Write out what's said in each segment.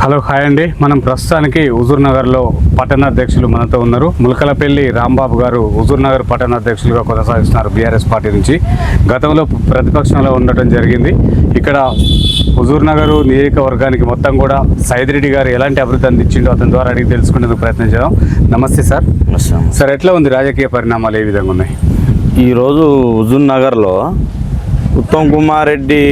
Hello hi అండి. మనం ప్రస్తుతానికి హుజూర్నగర్లో పట్టణాధ్యక్షులు మనతో ఉన్నారు. ములకలపల్లి రాంబాబు గారు హుజూర్నగర్ పట్టణాధ్యక్షులుగా కొనసాగిస్తున్నారు బీఆర్ఎస్ పార్టీ నుంచి. గతంలో ప్రతిపక్షంలో ఉండటం జరిగింది. ఇక్కడ హుజూర్నగర్ నియోజకవర్గానికి మొత్తం కూడా సైదిరెడ్డి గారు ఎలాంటి అభివృద్ధి అందించిండో అతని ద్వారా అడిగి తెలుసుకునేందుకు ప్రయత్నం చేద్దాం. నమస్తే సార్. సార్, ఎట్లా ఉంది రాజకీయ పరిణామాలు, ఏ విధంగా ఉన్నాయి? ఈరోజు హుజూర్నగర్లో ఉత్తమ్ కుమార్ రెడ్డి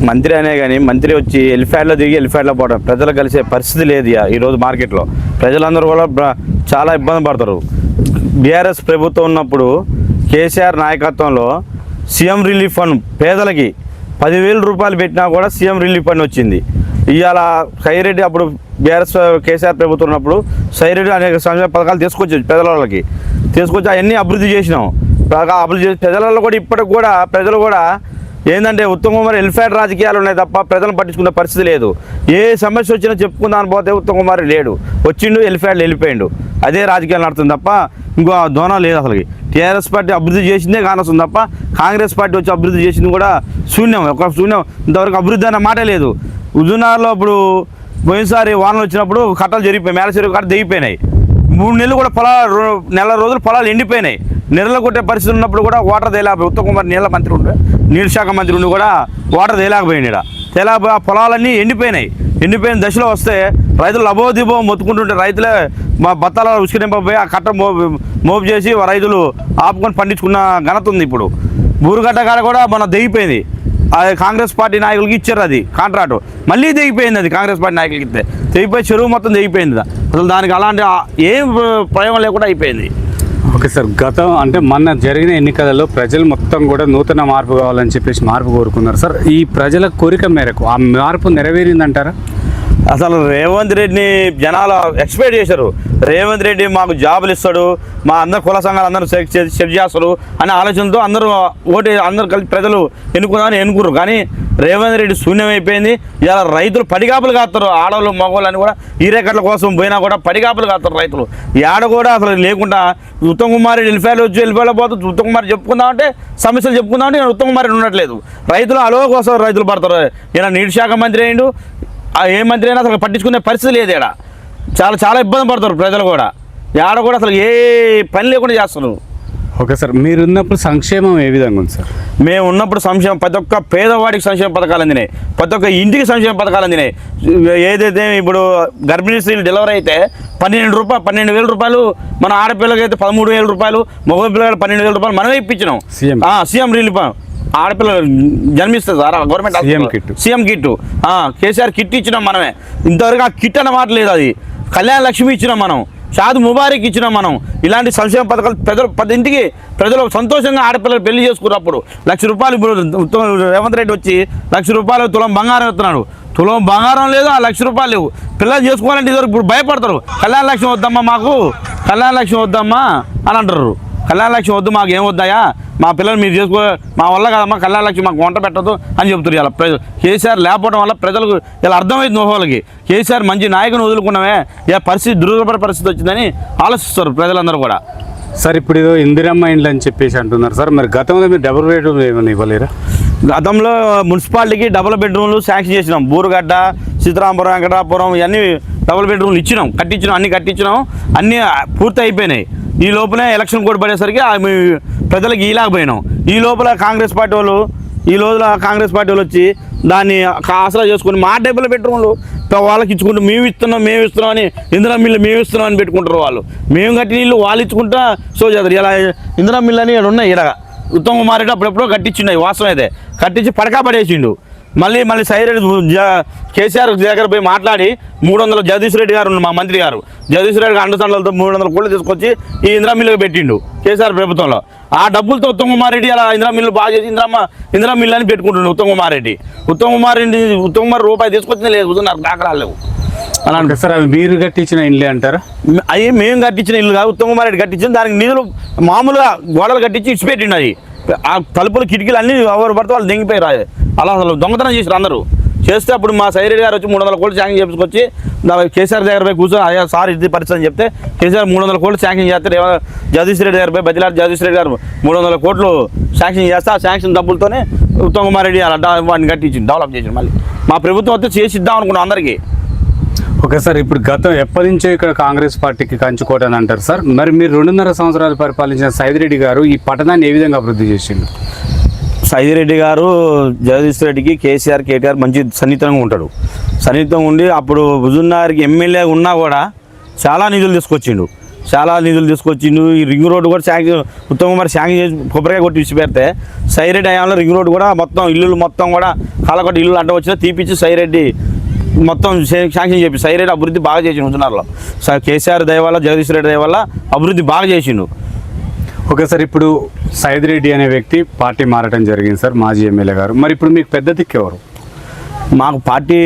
మంత్రి అనే కానీ మంత్రి వచ్చి ఎలిఫ్యాడ్లో దిగి ఎలిఫ్యాడ్లో పోవడం, ప్రజలు కలిసే పరిస్థితి లేదు ఈరోజు మార్కెట్లో. ప్రజలందరూ కూడా చాలా ఇబ్బంది పడతారు. బీఆర్ఎస్ ప్రభుత్వం ఉన్నప్పుడు కేసీఆర్ నాయకత్వంలో సీఎం రిలీఫ్ ఫండ్ పేదలకి 10,000 రూపాయలు పెట్టినా కూడా సీఎం రిలీఫ్ ఫండ్ వచ్చింది. ఇవాళ సైరెడ్డి అప్పుడు బీఆర్ఎస్ కేసీఆర్ ప్రభుత్వం ఉన్నప్పుడు సైరెడ్డి అనేక సంక్షేమ పథకాలు తీసుకొచ్చి పేదలకి తీసుకొచ్చి అవన్నీ అభివృద్ధి చేసినాం. అభివృద్ధి చేసి ప్రజలలో కూడా ఇప్పటికి కూడా ప్రజలు కూడా ఏంటంటే ఉత్తమ్ కుమార్ ఎలిఫ్యాడ్ రాజకీయాలు ఉన్నాయి తప్ప ప్రజలను పట్టించుకునే పరిస్థితి లేదు. ఏ సమస్య వచ్చినా చెప్పుకుందాని పోతే ఉత్తమ్ కుమార్ లేడు, వచ్చిండు ఎలిఫ్యాడ్లో వెళ్ళిపోయిండు. అదే రాజకీయాలు నడుతుంది తప్ప ఇంకో దోనం లేదు. అసలుకి టీఆర్ఎస్ పార్టీ అభివృద్ధి చేసిందే కానొస్తుంది తప్ప కాంగ్రెస్ పార్టీ వచ్చి అభివృద్ధి చేసింది కూడా శూన్యం. ఇంతవరకు అభివృద్ధి అన్న మాట లేదు. హుజూర్నగర్లో ఇప్పుడు పోయినసారి వానలు వచ్చినప్పుడు కట్టలు జరిగిపోయి మేల చెరువు కట్ట దిగిపోయినాయి. 3 నెలలు కూడా నెల రోజులు పొలాలు ఎండిపోయినాయి. నీళ్ళ కొట్టే పరిస్థితి ఉన్నప్పుడు కూడా వాటర్ తేలేకపోయి ఉత్తమ్ కుమార్ నీళ్ళ శాఖ మంత్రి ఉండి కూడా వాటర్ తేలేకపోయింది. తేలేకపోయి ఆ పొలాలన్నీ ఎండిపోయిన దశలో వస్తే రైతులు అబోదిబో మొత్తుకుంటుంటే రైతులే మా బత్తాల ఉసుకునింపబోయి ఆ కట్ట మోపు చేసి రైతులు ఆపుకొని పండించుకున్న ఘనత ఉంది. ఇప్పుడు బూరుగడ్డ కాడ కూడా మన దిగిపోయింది. అది కాంగ్రెస్ పార్టీ నాయకులకి ఇచ్చారు, అది కాంట్రాక్టు మళ్ళీ దిగిపోయింది. అది కాంగ్రెస్ పార్టీ నాయకులకి ఇస్తే తెగిపోయి చెరువు మొత్తం దిగిపోయింది. అసలు దానికి అలాంటి ఏం ప్రయోగం లేకుండా అయిపోయింది. ఓకే సార్, మొన్న జరిగిన ఎన్నికలలో ప్రజలు మొత్తం కూడా నూతన మార్పు కావాలని చెప్పేసి మార్పు కోరుకున్నారు సార్. ఈ ప్రజల కోరిక మేరకు ఆ మార్పు నెరవేరిందంటారా? అసలు రేవంత్ రెడ్డిని జనాలు ఎక్స్పెక్ట్ చేశారు. రేవంత్ రెడ్డి మాకు జాబులు ఇస్తాడు, మా అందరు కుల సంఘాలు అందరూ సెట్ చేస్తారు అనే ఆలోచనతో అందరూ కలిసి ప్రజలు ఎన్నుకున్నారు. కానీ రేవంత్ రెడ్డి శూన్యమైపోయింది. ఇలా రైతులు పడిగాపులు కాస్తారు. ఆడవాళ్ళు మగవాళ్ళు అని కూడా ఈ రేకట్ల కోసం పోయినా కూడా పడిగాపులు కాస్తారు రైతులు. ఏడ కూడా అసలు లేకుండా ఉత్తమ్ కుమార్ రెడ్డి వెళ్ళిపోయిలో పోతుంది. ఉత్తమ్ కుమార్ చెప్పుకుందామంటే సమస్యలు చెప్పుకుందామంటే ఉత్తమ్ కుమార్ రెడ్డి ఉండట్లేదు. రైతులు అలో కోసం రైతులు పడతారు. ఈయన నీటి శాఖ మంత్రి అయ్యిండు, ఏ మంత్రి అయినా అసలు పట్టించుకునే పరిస్థితి లేదు. ఇక్కడ చాలా ఇబ్బంది పడతారు ప్రజలు కూడా. ఏడ కూడా అసలు ఏ పని లేకుండా చేస్తున్నారు. ఓకే సార్, మీరున్నప్పుడు సంక్షేమం ఏ విధంగా ఉంది సార్? మేము ఉన్నప్పుడు సంక్షేమం ప్రతి ఒక్క పేదవాడికి సంక్షేమ పథకాలు అందినాయి, ప్రతి ఒక్క ఇంటికి సంక్షేమ పథకాలు అందినాయి. ఏదైతే ఇప్పుడు గర్భిణీ స్త్రీలు డెలివరీ అయితే 12,000 రూపాయలు, మన ఆడపిల్లలకి అయితే 13,000 రూపాయలు, మగ పిల్లలకి 12,000 రూపాయలు మనమే ఇప్పించినాం. సీఎం రిలీఫ్ ఆడపిల్లలు జన్మిస్తుంది sir government CM kit, KCR kit ఇచ్చినాం మనమే. ఇంతవరకు ఆ కిట్ అన్నమాట లేదు. అది కళ్యాణ లక్ష్మి ఇచ్చినాం మనం, షాద్ ముబారక్ ఇచ్చినాం మనం. ఇలాంటి సంక్షేమ పథకాలు ఇంటికి ప్రజలు సంతోషంగా ఆడపిల్లలు పెళ్లి చేసుకున్నప్పుడు 1,00,000 రూపాయలు. ఇప్పుడు రేవంత్ రెడ్డి వచ్చి 1,00,000 రూపాయలు తులం బంగారం ఇస్తున్నాడు. తులం బంగారం లేదు, ఆ 1,00,000 రూపాయలు లేవు. పిల్లలు చేసుకోవాలంటే ఇదివరకు ఇప్పుడు భయపడతారు. కళ్యాణ లక్ష్మి వద్దమ్మా, మాకు కళ్యాణ లక్ష్మి వద్దమ్మా అని అంటారు. కళ్యాణ లక్ష్మి వద్దు, మాకు ఏం వద్దాయా, మా పిల్లలు మీరు చేసుకో, మా వల్ల కదమ్మా కళ్యాణ లక్ష్మి మాకు వంట పెట్టదు అని చెప్తారు. ఇలా కేసీఆర్ లేకపోవడం వల్ల ప్రజలకు ఇలా అర్థమైంది. వాళ్ళకి కేసీఆర్ మంచి నాయకుని వదులుకున్నామే, ఇలా పరిస్థితి దుర్భర పరిస్థితి వచ్చిందని ఆలోచిస్తారు ప్రజలందరూ కూడా. సార్, ఇప్పుడు ఏదో ఇందిరమ్మ ఇండ్లు అని చెప్పేసి అంటున్నారు సార్. మరి గతంలో మీరు డబుల్ బెడ్రూమ్లు ఏమైనా ఇవ్వలేరా? గతంలో మున్సిపాలిటీకి డబుల్ బెడ్రూమ్లు శాంక్షన్ చేసినాం. బూరుగడ్డ, సీతారాంపురం, వెంకటాపురం ఇవన్నీ డబుల్ బెడ్రూమ్లు ఇచ్చినాం, అన్ని కట్టించినాం. అన్నీ పూర్తి అయిపోయినాయి. ఈ లోపలే ఎలక్షన్ కోడ్ పడేసరికి ప్రజలకు ఈలాకపోయినాం. ఈ లోపల కాంగ్రెస్ పార్టీ వాళ్ళు వచ్చి దాన్ని ఆసరా చేసుకుని మా డబుల్ బెడ్రూమ్లు వాళ్ళకి ఇచ్చుకుంటూ మేము ఇస్తున్నాం అని ఇందిరా మిల్లు మేము ఇస్తున్నాం అని పెట్టుకుంటారు వాళ్ళు. మేము కట్టిన ఇల్లు వాళ్ళు ఇచ్చుకుంటా సో చేస్తారు. ఇలా ఇందిరా మిల్లు అని ఉన్నాయి. ఇలా ఉత్తమ్ కుమార్ రెడ్డి అప్పుడెప్పుడో కట్టించిండు, వాస్తవం అయితే కట్టించి పడకా పడేసిండు. మళ్ళీ సైరెడ్డి కేసీఆర్ దగ్గర పోయి మాట్లాడి 300 జగదీష్ రెడ్డి గారు మా మంత్రి గారు జగదీష్ రెడ్డి గారు అండదండలతో 300 కోట్లు తీసుకొచ్చి ఈ ఇందిరా మిల్లుకి పెట్టిండు కేసీఆర్ ప్రభుత్వంలో. ఆ డబ్బులతో ఉత్తమ్ కుమార్ రెడ్డి అలా ఇందిరా మిల్లు బాగా చేసి ఇందిరా మిల్లు అని పెట్టుకుంటుండు ఉత్తమ్ కుమార్ రూపాయి తీసుకొచ్చింది లేదు, నాకు దాఖలాలు లేవు. అలా అంటే సార్, అవి మీరు కట్టించిన ఇల్లు అంటారా? అవి మేము కట్టించిన ఇల్లు కాదు, ఉత్తమ్ కుమార్ రెడ్డి కట్టించింది. దానికి నిధులు మామూలుగా గోడలు కట్టించి ఇచ్చిపెట్టిండు. అది ఆ తలుపులు కిటికీలు అన్నీ ఎవరు పడితే వాళ్ళు దింగిపోయి రాదు. అలా అసలు దొంగతనం చేశారు అందరూ. చేస్తే అప్పుడు మా సైరెడ్డి గారు వచ్చి 300 కోట్లు శాంక్షన్ చేసుకొచ్చి కేసీఆర్ దగ్గర పోయి కూర్చొని అయ్యా సార్ ఇది పరిస్థితి అని చెప్తే కేసీఆర్ 300 కోట్లు శాంక్షన్ చేస్తే జగదీష్ రెడ్డి దగ్గర పోయి బదిలాడు. జగదీష్ రెడ్డి గారు 300 కోట్లు శాంక్షన్ చేస్తే ఆ శాంక్షన్ డబ్బులతోనే ఉత్తమ్ కుమార్ రెడ్డి అలా వాడిని కట్టించింది, డెవలప్ చేసింది. మళ్ళీ మా ప్రభుత్వం వస్తే చేసి ఇద్దాం అనుకున్నాం అందరికీ. ఓకే సార్, ఇప్పుడు గతం ఎప్పటి నుంచో ఇక్కడ కాంగ్రెస్ పార్టీకి కంచుకోట అని అంటారు సార్. మరి మీరు 2.5 సంవత్సరాలు పరిపాలించిన సైదిరెడ్డి గారు ఈ పట్టణాన్ని ఏ విధంగా అభివృద్ధి చేసిండు? సైదిరెడ్డి గారు జగదీష్ రెడ్డికి కేసీఆర్ కేటీఆర్ మంచి సన్నిహితంగా ఉంటాడు. సన్నిహితంగా ఉండి అప్పుడు హుజూర్నగర్కి ఎమ్మెల్యే ఉన్నా కూడా చాలా నిధులు తీసుకొచ్చిండు. ఈ రింగ్ రోడ్డు కూడా ఉత్తమ్ కుమార్ శాంక్షన్ చేసి కొబ్బరికాయ కొట్టి ఇచ్చి పెడితే సైరెడ్డి హయాంలో రింగ్ రోడ్డు కూడా మొత్తం ఇల్లులు మొత్తం కూడా కాలకొట్టి ఇల్లు అడ్డ వచ్చినా తీపిచ్చి సైరెడ్డి మొత్తం శాంక్షన్ చెప్పి సైరెడ్డి అభివృద్ధి బాగా చేసిండు హుజూర్నగర్లో. కేసీఆర్ దయ వల్ల, జగదీష్ రెడ్డి దయ వల్ల అభివృద్ధి బాగా చేసిండు. ఓకే సార్, ఇప్పుడు సైదిరెడ్డి అనే వ్యక్తి పార్టీ మారడం జరిగింది సార్, మాజీ ఎమ్మెల్యే గారు. మరి ఇప్పుడు మీకు పెద్ద దిక్కు ఎవరు? మాకు పార్టీ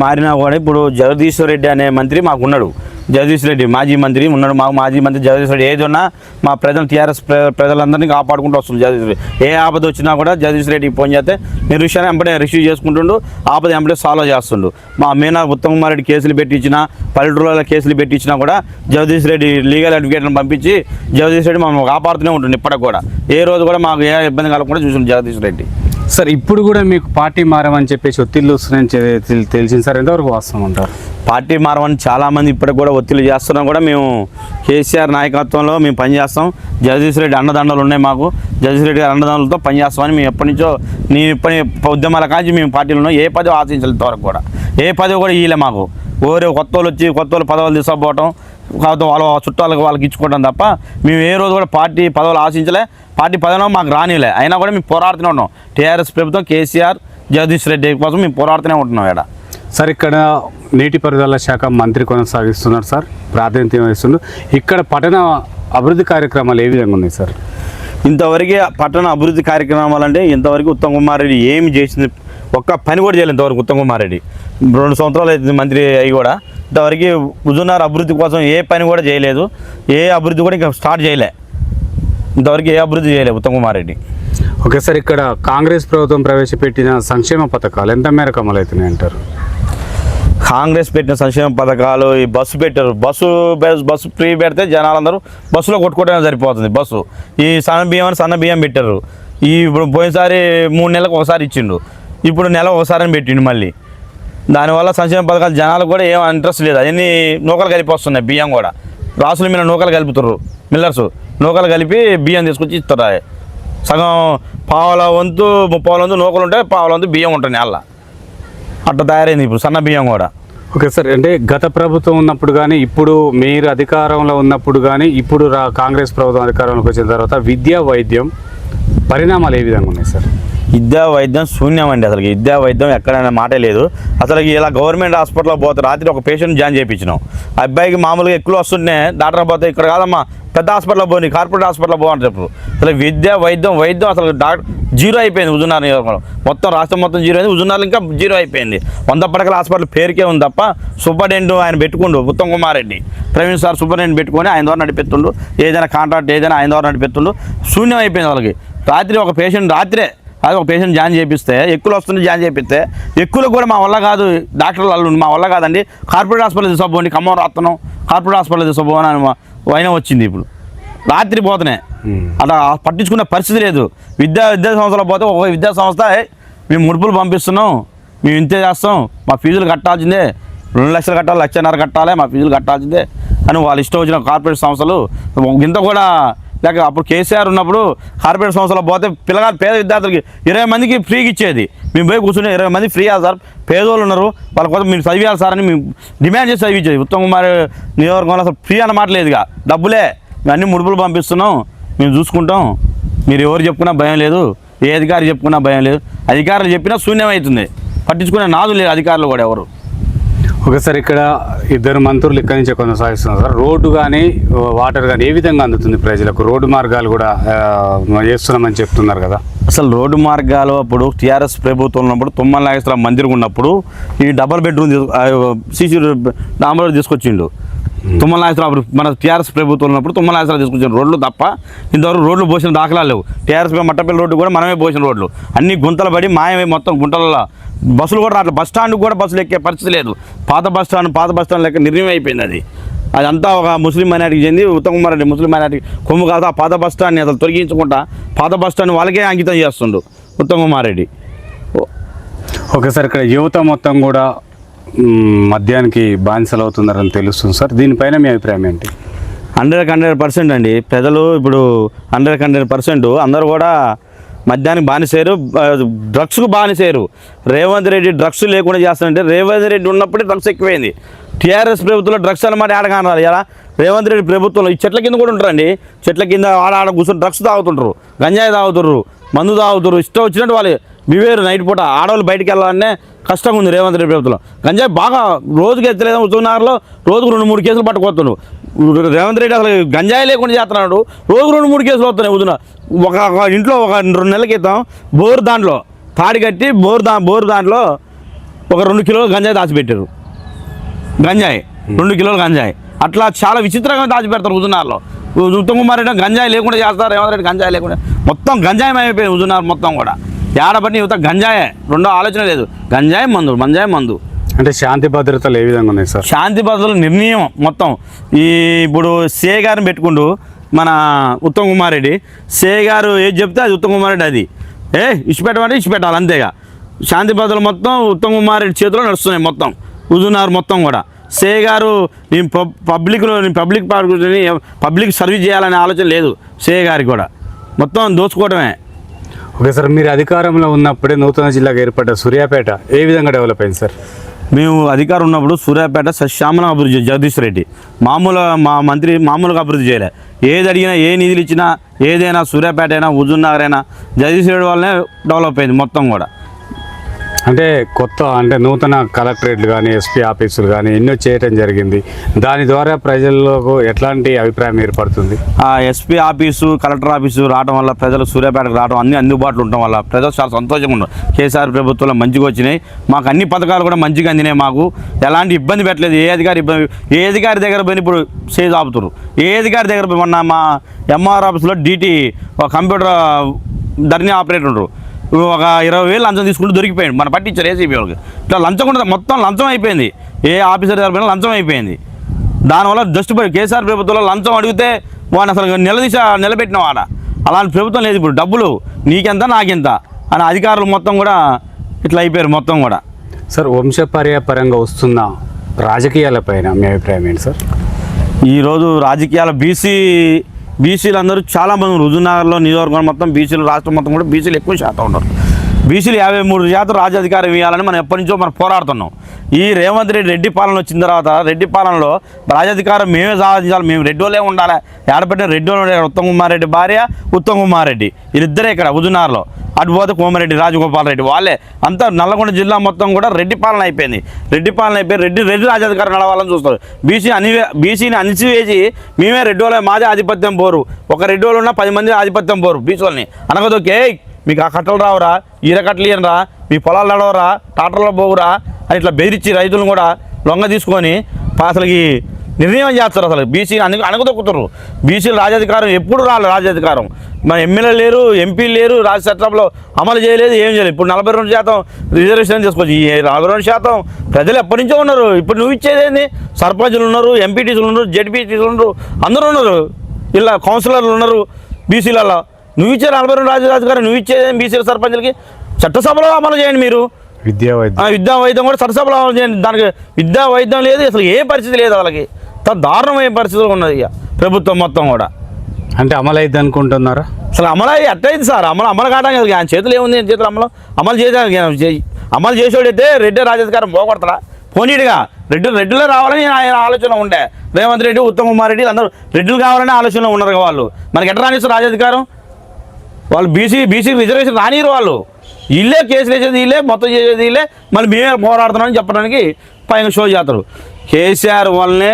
మారినా కూడా ఇప్పుడు జగదీష్ రెడ్డి అనే మంత్రి మాకు ఉన్నాడు. జగదీష్ రెడ్డి మాజీ మంత్రి ఉన్నాడు. మాకు మాజీ మంత్రి జగదీష్ రెడ్డి ఏది ఉన్నా మా ప్రజలు టీఆర్ఎస్ ప్రజలందరినీ కాపాడుకుంటూ వస్తుంది జగదీష్ రెడ్డి. ఏ ఆపద వచ్చినా కూడా జగదీష్ రెడ్డికి ఫోన్ చేస్తే నిర్విషయాన్ని వెంబడే రిసీవ్ చేసుకుంటుండు, ఆపద వెంబడే సాల్వ్ చేస్తుండు. మా మీనా ఉత్తమ్ కుమార్ రెడ్డి కేసులు పెట్టించినా, పల్లెటూరులో కేసులు పెట్టించినా కూడా జగదీష్ రెడ్డి లీగల్ అడ్వకేట్లను పంపించి జగదీష్ రెడ్డి మమ్మల్ని కాపాడుతూనే ఉంటుంది. ఇప్పటికి కూడా ఏ రోజు కూడా మాకు ఏ ఇబ్బంది కలగకుండా చూసిండు జగదీష్ రెడ్డి. సార్, ఇప్పుడు కూడా మీకు పార్టీ మారమని చెప్పేసి ఒత్తిళ్ళు వస్తున్నాయని తెలిసింది సార్, ఎంతవరకు వాస్తవం అంటారు? పార్టీ మారమని చాలామంది ఇప్పటికి కూడా ఒత్తిడి చేస్తున్నాం. కూడా మేము కేసీఆర్ నాయకత్వంలో మేము పనిచేస్తాం. జగదీష్ రెడ్డి అండదండలు ఉన్నాయి మాకు. జగదీష్ రెడ్డి గారి అండదండలతో పనిచేస్తామని మేము ఎప్పటి నుంచో ఉద్యమాల కాంచి మేము పార్టీలో ఉన్నాం. ఏ పదవి ఆశించలేదు ఇంతవరకు కూడా. ఏ పదవి కూడా ఇయ్యలే మాకు. కొత్త వాళ్ళు పదవులు తీసుకుపోవటం, కాకపోతే వాళ్ళ చుట్టాలకు వాళ్ళకి ఇచ్చుకోవడం తప్ప మేము ఏ రోజు కూడా పార్టీ పదవులు ఆశించలే. పార్టీ పదవులు మాకు రానిలే. అయినా కూడా మేము పోరాడుతూనే ఉన్నాం. టీఆర్ఎస్ ప్రభుత్వం, కేసీఆర్, జగదీష్ రెడ్డి కోసం మేము పోరాడుతూనే ఉంటున్నాం. ఇక్కడ సార్, ఇక్కడ నీటిపారుదల శాఖ మంత్రి కొనసాగిస్తున్నారు సార్, ప్రాతినిధ్యం వహిస్తున్నారు. ఇక్కడ పట్టణ అభివృద్ధి కార్యక్రమాలు ఏ విధంగా ఉన్నాయి సార్? ఇంతవరకు పట్టణ అభివృద్ధి కార్యక్రమాలు అంటే ఇంతవరకు ఉత్తమ్ కుమార్ రెడ్డి ఏమి చేసింది, ఒక్క పని కూడా చేయలేదు ఇంతవరకు. ఉత్తమ్ కుమార్ రెడ్డి 2 సంవత్సరాలు అవుతుంది మంత్రి అయ్యి కూడా ఇంతవరకు హుజూర్నగర్ అభివృద్ధి కోసం ఏ పని కూడా చేయలేదు. ఏ అభివృద్ధి కూడా ఇంకా స్టార్ట్ చేయలే. ఇంతవరకు ఏ అభివృద్ధి చేయలేదు ఉత్తమ్ కుమార్ రెడ్డి. ఓకే సార్, ఇక్కడ కాంగ్రెస్ ప్రభుత్వం ప్రవేశపెట్టిన సంక్షేమ పథకాలు ఎంత మేరకు అమలవుతున్నాయి అంటారు? కాంగ్రెస్ పెట్టిన సంక్షేమ పథకాలు, ఈ బస్సు పెట్టారు. బస్సు ఫ్రీ పెడితే జనాలందరూ బస్సులో కొట్టుకోవడానికి సరిపోతుంది. బస్సు ఈ సన్న బియ్యం పెట్టారు. ఇప్పుడు పోయినసారి 3 నెలలకు ఒకసారి ఇచ్చిండు, ఇప్పుడు నెల ఒకసారి అని పెట్టిండు మళ్ళీ. దానివల్ల సంక్షేమ పథకాలు జనాలకు కూడా ఏం ఇంట్రెస్ట్ లేదు. అవన్నీ నూకలు కలిపి వస్తున్నాయి. బియ్యం కూడా రాసుల మీద నూకలు కలుపుతారు మిల్లర్స్. నూకలు కలిపి బియ్యం తీసుకొచ్చి ఇస్తారు. సగం పావుల వంతు 30 వంతు నూకలు ఉంటాయి, పావుల వంతు బియ్యం ఉంటాయి నెల. అట్లా తయారైంది ఇప్పుడు సన్న బియ్యం కూడా. ఓకే సార్, అంటే గత ప్రభుత్వం ఉన్నప్పుడు కానీ, ఇప్పుడు మీరు అధికారంలో ఉన్నప్పుడు కానీ, ఇప్పుడు కాంగ్రెస్ ప్రభుత్వం అధికారంలోకి వచ్చిన తర్వాత విద్యా వైద్యం పరిణామాలు ఏ విధంగా ఉన్నాయి సార్? విద్యా వైద్యం శూన్యం అండి. అసలు విద్యా వైద్యం ఎక్కడైనా మాటే లేదు. అసలు ఇలా గవర్నమెంట్ హాస్పిటల్లో పోతే రాత్రి ఒక పేషెంట్ జాయిన్ చేయించినాం. ఆ అబ్బాయికి మామూలుగా ఎక్కువ వస్తుంటే డాక్టర్ పోతే ఇక్కడ కాదమ్మా పెద్ద హాస్పిటల్లో పోనీ, కార్పొరేట్ హాస్పిటల్లో పోవని చెప్పు. అసలు విద్య వైద్యం అసలు జీరో అయిపోయింది హుజూర్నగర్ నియోజకవర్గంలో. మొత్తం రాష్ట్రం మొత్తం జీరో అయింది, హుజూర్నగర్ ఇంకా జీరో అయిపోయింది. 100 పడకల హాస్పిటల్ పేరుకే ఉంది తప్ప సూపరింటెండెంట్ ఆయన పెట్టుకుండు ఉత్తమ్ కుమార్ రెడ్డి. ప్రవీణ్ సార్ సూపరింటెండెంట్ పెట్టుకొని ఆయన ద్వారా నడిపెత్తుండు. ఏదైనా కాంట్రాక్ట్ ఏదైనా ఆయన ద్వారా నడిపెత్తుండు. శూన్యం అయిపోయింది వాళ్ళకి. రాత్రి ఒక పేషెంట్ ఒక పేషెంట్ జాయిన్ చేపిస్తే, ఎక్కువలు వస్తుంది జాయిన్ చేపిస్తే, ఎక్కువలకు కూడా మా వల్ల కాదు, డాక్టర్లు వాళ్ళు మా వల్ల కాదండి, కార్పొరేట్ హాస్పిటల్ తీసుకోపోండి, ఖమ్మం రాత్తనం కార్పొరేట్ హాస్పిటల్ తీసుకోపోని అయినా వచ్చింది. ఇప్పుడు రాత్రి పోతున్నాయి. అలా పట్టించుకునే పరిస్థితి లేదు. విద్యా సంస్థలో పోతే ఒక విద్యా సంస్థ మేము ముడుపులు పంపిస్తున్నాం, మేము ఇంతే చేస్తాం, మా ఫీజులు కట్టాల్సిందే, 2 లక్షలు కట్టాలి, 1,500,000 కట్టాలి, మా ఫీజులు కట్టాల్సిందే అని వాళ్ళు ఇష్టం వచ్చిన కార్పొరేట్ సంస్థలు. ఇంత కూడా లేక అప్పుడు కేసీఆర్ ఉన్నప్పుడు కార్పొరేట్ సంస్థలో పోతే పిల్లగాడు పేద విద్యార్థులకి 20 మందికి ఫ్రీకి ఇచ్చేది. మేము పోయి కూర్చుని 20 మంది ఫ్రీ సార్, పేదోళ్ళు ఉన్నారు వాళ్ళ కోసం మీరు చదివేయాలి సార్ అని మేము డిమాండ్ చేసి చదివించేది. ఉత్తమ్ కుమార్ నియోజకవర్గంలో అసలు ఫ్రీ అన్నమాట లేదుగా, డబ్బులే, మేము అన్ని ముడుపులు పంపిస్తున్నాం, మేము చూసుకుంటాం, మీరు ఎవరు చెప్పుకున్నా భయం లేదు, ఏ అధికారి చెప్పుకున్నా భయం లేదు. అధికారులు చెప్పినా శూన్యం అవుతుంది, పట్టించుకునే నాదు లేదు అధికారులు కూడా ఎవరు. ఓకే సార్, ఇక్కడ 2 మంత్రులు ఇక్కడి నుంచే కొనసాగిస్తున్నారు సార్. రోడ్డు కానీ వాటర్ కానీ ఏ విధంగా అందుతుంది ప్రజలకు? రోడ్డు మార్గాలు కూడా చేస్తున్నామని చెప్తున్నారు కదా. అసలు రోడ్డు మార్గాలు అప్పుడు టీఆర్ఎస్ ప్రభుత్వం ఉన్నప్పుడు తుమ్మల నాగేశ్వరరావు మందిరం ఉన్నప్పుడు ఈ డబల్ బెడ్రూమ్ సీసీ డాంబర్ తీసుకొచ్చిండు. తుమ్మల నాగేశ్వరరావు మన టీఆర్ఎస్ ప్రభుత్వం ఉన్నప్పుడు తుమ్మల నాగేశ్వరరావు తీసుకొచ్చిన రోడ్లు తప్ప ఇంతవరకు రోడ్లు పోసిన దాఖలాలు లేవు. టీఆర్ఎస్ మట్టపల్లి రోడ్డు కూడా మనమే పోసిన రోడ్లు అన్ని గుంతలు పడి మాయమే, మొత్తం గుంటలలో బస్సులు కూడా రావట్లేదు. బస్ స్టాండ్కి కూడా బస్సులు ఎక్కే పరిస్థితి లేదు. పాత బస్ స్టాండ్ లెక్క నిర్ణయం అయిపోయింది అది. అదంతా ఒక ముస్లిం మైనార్టీకి చెంది ఉత్తమ్ కుమార్ రెడ్డి ముస్లిం మైనార్టీ కొమ్ము కాదు. ఆ పాత బస్ స్టాండ్ని అసలు తొలగించకుండా పాత బస్ స్టాండ్ వాళ్ళకే అంకితం చేస్తుండు ఉత్తమ్ కుమార్ రెడ్డి. ఓకే సార్, ఇక్కడ యువత మొత్తం కూడా మద్యానికి బానిసలు అవుతున్నారని తెలుస్తుంది సార్. దీనిపైన మీ అభిప్రాయం ఏంటి? 100% అండి. ప్రజలు ఇప్పుడు 100% అందరూ కూడా మద్యానికి బానిసేరు, డ్రగ్స్కు బానిసేరు. రేవంత్ రెడ్డి డ్రగ్స్ లేకుండా చేస్తానంటే రేవంత్ రెడ్డి ఉన్నప్పుడే డ్రగ్స్ ఎక్కువైంది. టీఆర్ఎస్ ప్రభుత్వంలో డ్రగ్స్ అన్నమాట ఆడగానారు. ఎలా రేవంత్ రెడ్డి ప్రభుత్వంలో ఈ చెట్ల కింద కూడా ఉంటారండి. చెట్ల కింద ఆడ కూర్చొని డ్రగ్స్ తాగుతుంటారు, గంజాయి తాగుతుర్రు, మందు తాగుతుర్రు, ఇష్టం వచ్చినట్టు వాళ్ళు బివేరు. నైట్ పూట ఆడవాళ్ళు బయటికి వెళ్ళాలనే కష్టంగా ఉంది రేవంత్ రెడ్డి ప్రభుత్వంలో. గంజాయి బాగా రోజుకి ఎత్తలేదు. హుజూర్నగర్లో రోజుకు 2-3 కేసులు పట్టుకొస్తున్నాడు రేవంత్ రెడ్డి. అసలు గంజాయి లేకుండా చేస్తున్నాడు. రోజు 2-3 కేసులు వస్తున్నాయి. ఒక ఇంట్లో ఒక 2 నెలల క్రితం బోరు దాంట్లో తాడి కట్టి బోరు దాంట్లో ఒక 2 కిలోలు గంజాయి దాచిపెట్టారు. గంజాయి 2 కిలోలు గంజాయి. అట్లా చాలా విచిత్రంగా దాచిపెడతారు హుజూర్నగర్లో. ఉత్తమ్ కుమార్ రెడ్డి గంజాయి లేకుండా చేస్తారు, రేవంత్ రెడ్డి గంజాయి లేకుండా. మొత్తం గంజాయం అయిపోయింది హుజూర్నగర్ మొత్తం కూడా. ఏడబట్టి యువత గంజాయే, రెండో ఆలోచన లేదు. గంజాయి మందు. అంటే శాంతి భద్రతలు ఏ విధంగా ఉన్నాయి సార్? శాంతి భద్రతల నిర్ణయం మొత్తం ఇప్పుడు సే గారిని పెట్టుకుంటూ మన ఉత్తమ్ కుమార్ రెడ్డి, సే గారు ఏది చెప్తే అది ఉత్తమ్ కుమార్ రెడ్డి అది ఇచ్చిపెట్టమంటే ఇచ్చిపెట్టాలి అంతేగా. శాంతి భద్రతలు మొత్తం ఉత్తమ్ కుమార్ రెడ్డి చేతిలో నడుస్తున్నాయి మొత్తం హుజూర్నగర్ మొత్తం కూడా. సే గారు నేను పబ్లిక్ సర్వీస్ చేయాలనే ఆలోచన లేదు సే గారికి కూడా. మొత్తం దోచుకోవడమే. ఓకే సార్, మీరు అధికారంలో ఉన్నప్పుడే నూతన జిల్లాగా ఏర్పడ్డ సూర్యాపేట ఏ విధంగా డెవలప్ అయింది సార్? మేము అధికారం ఉన్నప్పుడు సూర్యాపేట సశ్యామలం అభివృద్ధి జగదీష్ రెడ్డి మా మంత్రి మామూలుగా అభివృద్ధి చేయలే. ఏది అడిగినా, ఏ నిధులు ఇచ్చినా, ఏదైనా సూర్యాపేట అయినా హుజూర్నగర్ అయినా జగదీష్ రెడ్డి వల్లనే డెవలప్ అయింది మొత్తం కూడా. అంటే నూతన కలెక్టరేట్లు కానీ, ఎస్పీ ఆఫీసులు కానీ ఎన్నో చేయటం జరిగింది. దాని ద్వారా ప్రజలకు ఎట్లాంటి అభిప్రాయం ఏర్పడుతుంది? ఆ ఎస్పీ ఆఫీసు, కలెక్టర్ ఆఫీసు రావడం వల్ల ప్రజలు సూర్యాపేటకు రావడం, అన్ని అందుబాటులో ఉండటం వల్ల ప్రజలు చాలా సంతోషంగా ఉన్నారు. కేసీఆర్ ప్రభుత్వంలో మంచిగా వచ్చినాయి. మాకు అన్ని పథకాలు కూడా మంచిగా అందినాయి. మాకు ఎలాంటి ఇబ్బంది పెట్టలేదు. ఏ అధికారి దగ్గర పోయి ఇప్పుడు సేజ్ ఆపుతున్నారు. ఏ అధికారి దగ్గర పోయి మొన్న మా ఎంఆర్ ఆఫీస్లో డీటీ కంప్యూటర్ ధర్నీ ఆపరేటర్ ఉండరు. ఒక 20,000 లంచం తీసుకుంటూ దొరికిపోయాడు. మన పట్టించారు ఏసీబీ వాళ్ళకి. ఇట్లా లంచం కూడా మొత్తం లంచం అయిపోయింది. ఏ ఆఫీసర్ దగ్గర పోయినా లంచం అయిపోయింది. దానివల్ల జస్ట్ కేసీఆర్ ప్రభుత్వంలో లంచం అడిగితే వాడిని అసలు నిలబెట్టిన వాడ. అలాంటి ప్రభుత్వం లేదు ఇప్పుడు. డబ్బులు నీకెంత నాకెంత అని అధికారులు మొత్తం కూడా ఇట్లా అయిపోయారు మొత్తం కూడా. సార్, వంశపర్యపరంగా వస్తున్న రాజకీయాలపైన మీ అభిప్రాయం ఏంటి సార్? ఈరోజు రాజకీయాల బీసీలు అందరూ చాలామంది హుజూర్నగర్లో నియోజకవర్గం మొత్తం బీసీలు, రాష్ట్రం మొత్తం కూడా బీసీలు ఎక్కువ శాతం ఉన్నారు. బీసీలు 53% రాజ్యాధికారం ఇవ్వాలని మనం ఎప్పటి నుంచో పోరాడుతున్నాం. ఈ రేవంత్ రెడ్డి పాలన వచ్చిన తర్వాత రెడ్డి పాలనలో రాజ్యాధికారం మేమే సాధించాలి, మేము రెడ్డోలే ఉండాలి. ఏడపెట్టిన రెడ్డోలు ఉత్తమ్ కుమార్ రెడ్డి భార్య ఉత్తమ్ కుమార్ రెడ్డి వీళ్ళిద్దరే ఇక్కడ హుజూర్నగర్లో. అటు పోతే కోమరెడ్డి, రాజగోపాల్ రెడ్డి వాళ్ళే. అంతా నల్లగొండ జిల్లా మొత్తం కూడా రెడ్డి పాలన అయిపోయింది. రెడ్డి రాజ్యాధికారం నడవాలని చూస్తారు. బీసీని అణిచివేసి మేమే రెడ్డోలే, మాదే ఆధిపత్యం పోరు. ఒక రెడ్డోలు ఉన్న 10 మంది ఆధిపత్యం పోరు బీసీలని అనగదొకే. మీకు ఆ కట్టలు రావురా, ఈర కట్టలు ఇయనరా, మీ పొలాలు నడవరా, టాటర్లో పోవురా అని ఇట్లా బెదిరించి రైతులను కూడా లొంగ తీసుకొని అసలుకి నిర్ణయం చేస్తారు. అసలు బీసీ అనగదొక్కుతారు. బీసీలు రాజ్యాధికారం ఎప్పుడు రాలేదు. రాజ్యాధికారం మన ఎమ్మెల్యే లేరు, ఎంపీలు లేరు, రాజ్యసభలో అమలు చేయలేదు, ఏం చేయలేదు. ఇప్పుడు 42% రిజర్వేషన్ తీసుకోవచ్చు. ఈ 42% ప్రజలు ఎప్పటి నుంచో ఉన్నారు. ఇప్పుడు నువ్వు ఇచ్చేది ఏంది? సర్పంచులు ఉన్నారు, ఎంపీటీసీలు ఉన్నారు, జెడ్పీటీసీలు ఉన్నారు, అందరూ ఉన్నారు. ఇలా కౌన్సిలర్లు ఉన్నారు బీసీలలో. నువ్వు ఇచ్చే 42 రాజ్యాధికారం నువ్వు ఇచ్చేది బీసీల సర్పంచులకి. చట్టసభలో అమలు చేయండి మీరు. విద్యా వైద్యం కూడా చట్టసభలో అమలు చేయండి. దానికి విద్యా వైద్యం లేదు, అసలు ఏ పరిస్థితి లేదు. వాళ్ళకి దారుణమైన పరిస్థితులు ఉన్నది ఇక ప్రభుత్వం మొత్తం కూడా. అంటే అమలు అయింది అనుకుంటున్నారా? అసలు అమలు అట్టయింది సార్. అమలు కావడానికి ఆయన చేతులు ఏముంది? చేతులు అమలు చేసేవాడైతే రెడ్డి రాజ్యాధికారం పోగొడతారా? పోనీడుగా రెడ్డిలో రావాలని ఆయన ఆలోచన ఉండే. రేవంత్ రెడ్డి, ఉత్తమ్ కుమార్ రెడ్డి అందరూ రెడ్డిలు కావాలనే ఆలోచనలో ఉన్నారు. వాళ్ళు మనకి ఎట్లా రానిస్తారు రాజ్యాధికారం? వాళ్ళు బీసీ రిజర్వేషన్ రానిరు. వాళ్ళు వీళ్ళే కేసులు వేసేది వీళ్ళే, మొత్తం చేసేది వీళ్ళే, మళ్ళీ మేమే పోరాడుతున్నామని చెప్పడానికి పైన షో చేస్తారు. కేసీఆర్ వల్లనే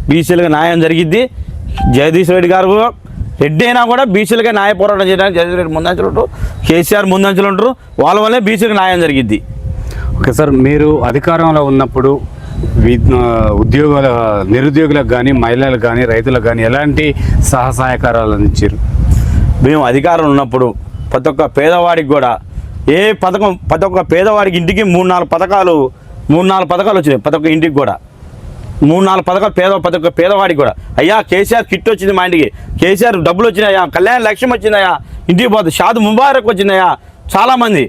బీసీలకు న్యాయం జరిగిద్ది. జగదీష్ రెడ్డి గారు రెడ్డి అయినా కూడా బీసీలకే న్యాయ పోరాటం చేయడానికి జగదీష్ రెడ్డి ముందంచెలు ఉంటారు, కేసీఆర్ ముందంచెలు ఉంటారు. వాళ్ళ వల్లే బీసీలకు న్యాయం జరిగిద్ది. ఓకే సార్, మీరు అధికారంలో ఉన్నప్పుడు నిరుద్యోగులకు కానీ, మహిళలకు కానీ, రైతులకు కానీ ఎలాంటి సహాయకారాలు అందించారు? మేము అధికారంలో ఉన్నప్పుడు ప్రతి ఒక్క పేదవాడికి కూడా ప్రతి ఒక్క పేదవాడికి ఇంటికి 3-4 పథకాలు వచ్చినాయి. ప్రతి ఒక్క ఇంటికి కూడా 3-4 పథకాలు ప్రతి ఒక్క పేదవాడికి కూడా. అయ్యా కేసీఆర్ కిట్ వచ్చింది మా ఇంటికి, కేసీఆర్ డబ్బులు వచ్చినాయా, కళ్యాణ లక్ష్యం వచ్చిందయా, ఇంటికి పోతే షాద్ ముబారక్ వచ్చిందయా, చాలామంది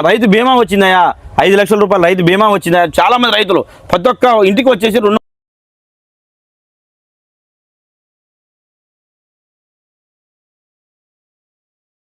రైతు బీమా వచ్చిందయా, 5 లక్షల రూపాయలు రైతు బీమా వచ్చింది. చాలా మంది రైతులు ప్రతి ఒక్క ఇంటికి వచ్చేసి 2